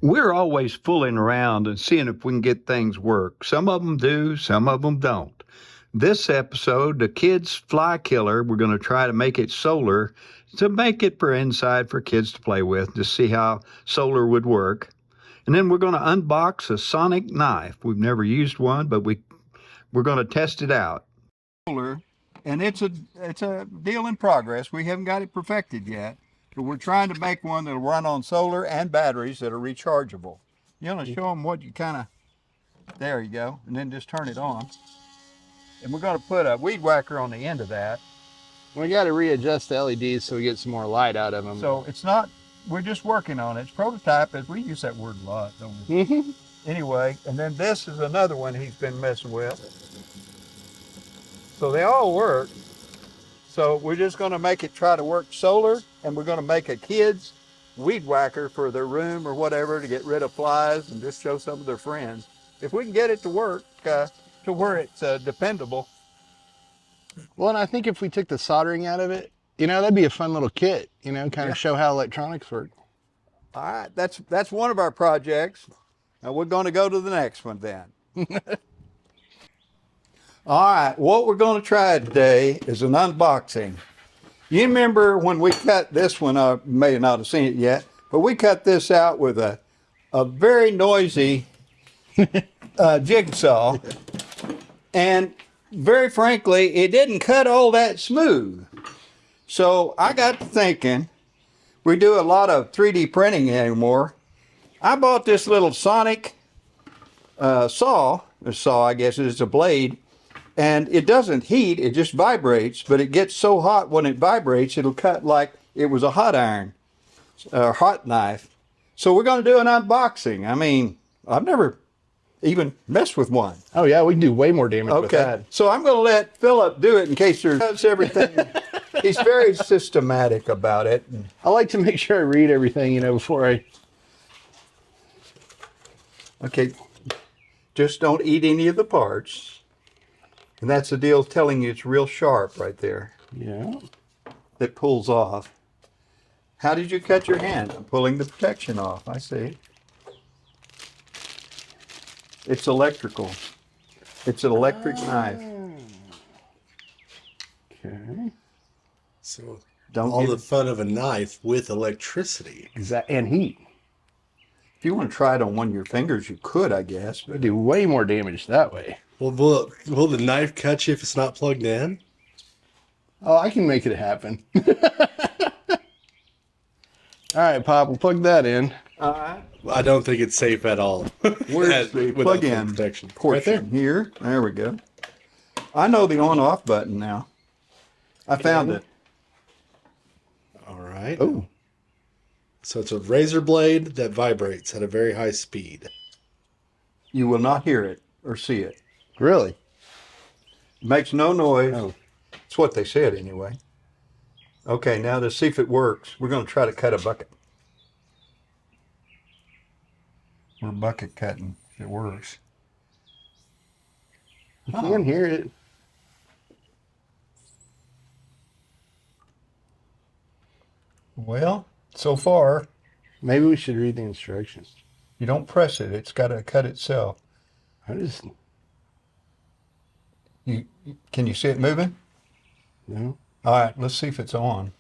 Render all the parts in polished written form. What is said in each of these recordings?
We're always fooling around and seeing if we can get things work. Some of them do, some of them don't. This episode, the kids' fly killer, we're going to try to make it solar to make it for inside for kids to play with to see how solar would work. And then we're going to unbox a sonic knife. We've never used one, but we're going to test it out. Solar, and it's a deal in progress. We haven't got it perfected yet. But we're trying to make one that'll run on solar and batteries that are rechargeable. You want to show them what you there you go, and then just turn it on. And we're going to put a weed whacker on the end of that. We got to readjust the LEDs so we get some more light out of them. So it's not, we're just working on it. It's prototype, as we use that word a lot, don't we? Anyway, and then this is another one he's been messing with. So they all work. So we're just going to make it try to work solar, and we're going to make a kid's weed whacker for their room or whatever to get rid of flies and just show some of their friends. If we can get it to work to where it's dependable. Well, and I think if we took the soldering out of it, that'd be a fun little kit, kind of show how electronics work. All right, that's one of our projects. Now we're going to go to the next one then. All right, what we're going to try today is an unboxing. You remember when we cut this one, I may not have seen it yet, but we cut this out with a very noisy jigsaw. And very frankly, it didn't cut all that smooth. So I got to thinking, we do a lot of 3D printing anymore. I bought this little sonic saw, I guess it's a blade, and it doesn't heat, it just vibrates, but it gets so hot when it vibrates, it'll cut like it was a hot iron, or hot knife. So we're going to do an unboxing. I mean, I've never even messed with one. Oh yeah, we can do way more damage with that. So I'm going to let Philip do it in case there's everything. He's very systematic about it. I like to make sure I read everything, before I... Okay, just don't eat any of the parts. And that's the deal telling you it's real sharp right there. Yeah. That pulls off. How did you cut your hand? I'm pulling the protection off. I see. It's electrical. It's an electric knife. Okay. So Don't all the fun of a knife with electricity. Exactly. And heat. If you want to try it on one of your fingers, you could, I guess. We do way more damage that way. Well, will the knife cut you if it's not plugged in? Oh, I can make it happen. All right, Pop, we'll plug that in. All right. I don't think it's safe at all. Where's the plug-in protection? portion? Right there. Here. There we go. I know the on-off button now. I found it. All right. Oh. So it's a razor blade that vibrates at a very high speed. You will not hear it or see it. Really? Makes no noise. Oh. It's what they said anyway. Okay, now to see if it works, we're going to try to cut a bucket. We're bucket cutting if it works. You can hear it. Well, so far, Maybe we should read the instructions. you don't press it. It's got to cut itself. Can you see it moving? No. All right, let's see if it's on.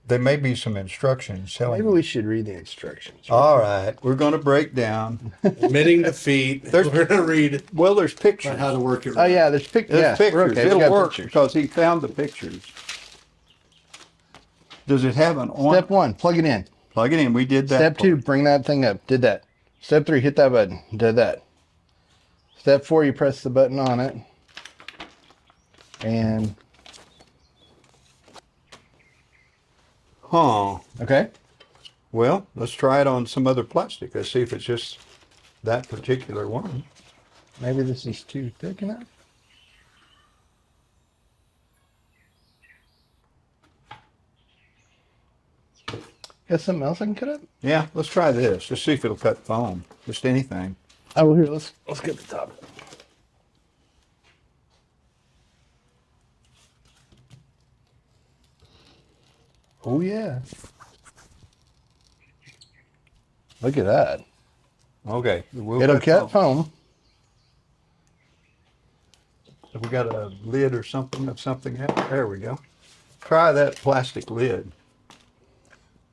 There may be some instructions telling Maybe we should read the instructions. All right, we're going to break down. Admitting defeat. We're going to read Well, there's pictures. how to work it. Oh yeah, there's pictures. There's Yeah, pictures. okay, we It'll got work pictures. because he found the pictures. Does it have an on? Step 1, plug it in. Plug it in. We did that. Step 2, bring that thing up. Did that. Step 3, hit that button. Did that. Step 4, you press the button on it. And Huh. okay. Well, let's try it on some other plastic. Let's see if it's just that particular one. Maybe this is too thick enough. Got something else I can cut up? Yeah, let's try this. Let's see if it'll cut foam. Just anything. Oh, well, here, let's get the top. Oh yeah. Look at that. Okay. We'll It'll cut cut foam. foam. Have we got a lid or something of something else? There we go. Try that plastic lid.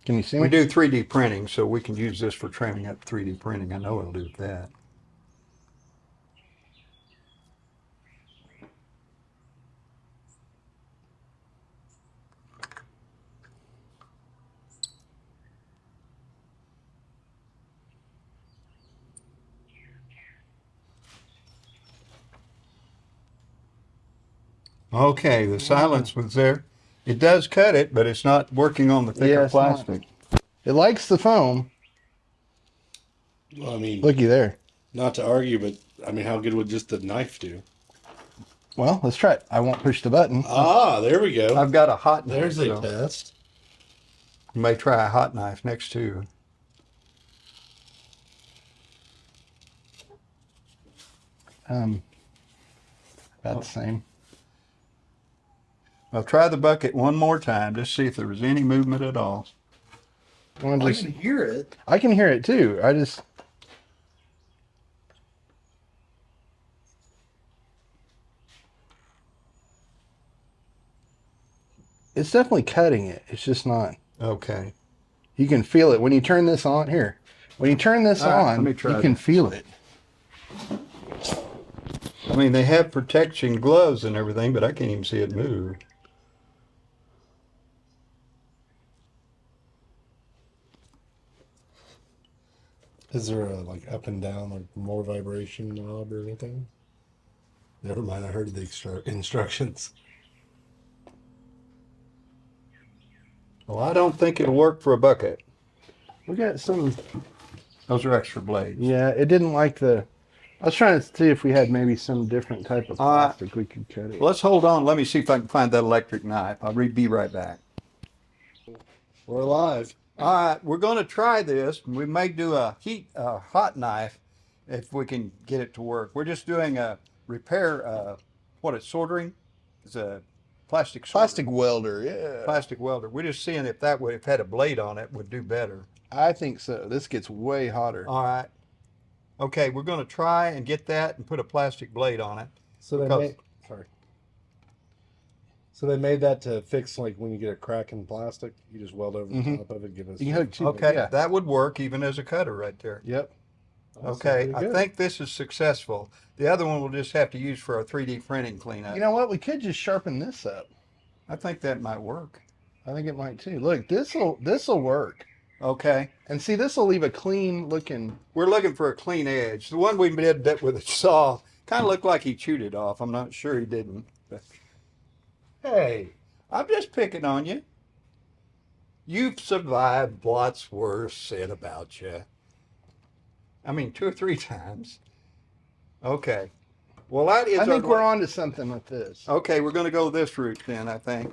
Can you see We me? do 3D printing, so we can use this for trimming up 3D printing. I know it'll do that. Okay, the silence was there. It does cut it, but it's not working on the thicker Yeah, it's not. plastic. It likes the foam. Well, I mean, Looky there. not to argue, but I mean, how good would just the knife do? Well, let's try it. I won't push the button. Ah, there we go. I've got a hot knife. There's a so test. you may try a hot knife next to. About the same. Well, try the bucket one more time, just see if there was any movement at all. I can hear it. I can hear it too. It's definitely cutting it. It's just not. Okay. You can feel it when you turn this on. Here, when you turn this All right, let on, me try you can this. feel it. I mean, they have protection gloves and everything, but I can't even see it move. Is there a like up and down, like more vibration knob or anything? Never mind. I heard the instructions. Well, I don't think it'll work for a bucket. We got some. Those are extra blades. Yeah, it didn't like the. I was trying to see if we had maybe some different type of All right. plastic we could cut it. Let's hold on. Let me see if I can find that electric knife. I'll be right back. We're alive. All right, we're going to try this. We may do a hot knife if we can get it to work. We're just doing a repair, soldering? It's a plastic solder. Plastic welder, yeah. Plastic welder. We're just seeing if that would, if it had a blade on it, would do better. I think so. This gets way hotter. All right. Okay, we're going to try and get that and put a plastic blade on it. So they Because- made. Sorry. So they made that to fix like when you get a crack in plastic, you just weld over the top of it, give us. You can hook two. Okay, Yeah. that would work even as a cutter right there. Yep. Okay, I think this is successful. The other one we'll just have to use for our 3D printing cleanup. You know what? We could just sharpen this up. I think that might work. I think it might too. Look, this'll work. Okay, And see, this will leave a clean looking. we're looking for a clean edge. The one we did that with a saw kind of looked like he chewed it off. I'm not sure he didn't. But, hey, I'm just picking on you. You've survived lots worse said about you. I mean, 2 or 3 times. Okay. Well, that is. I think we're on to something with this. Okay, we're going to go this route then, I think.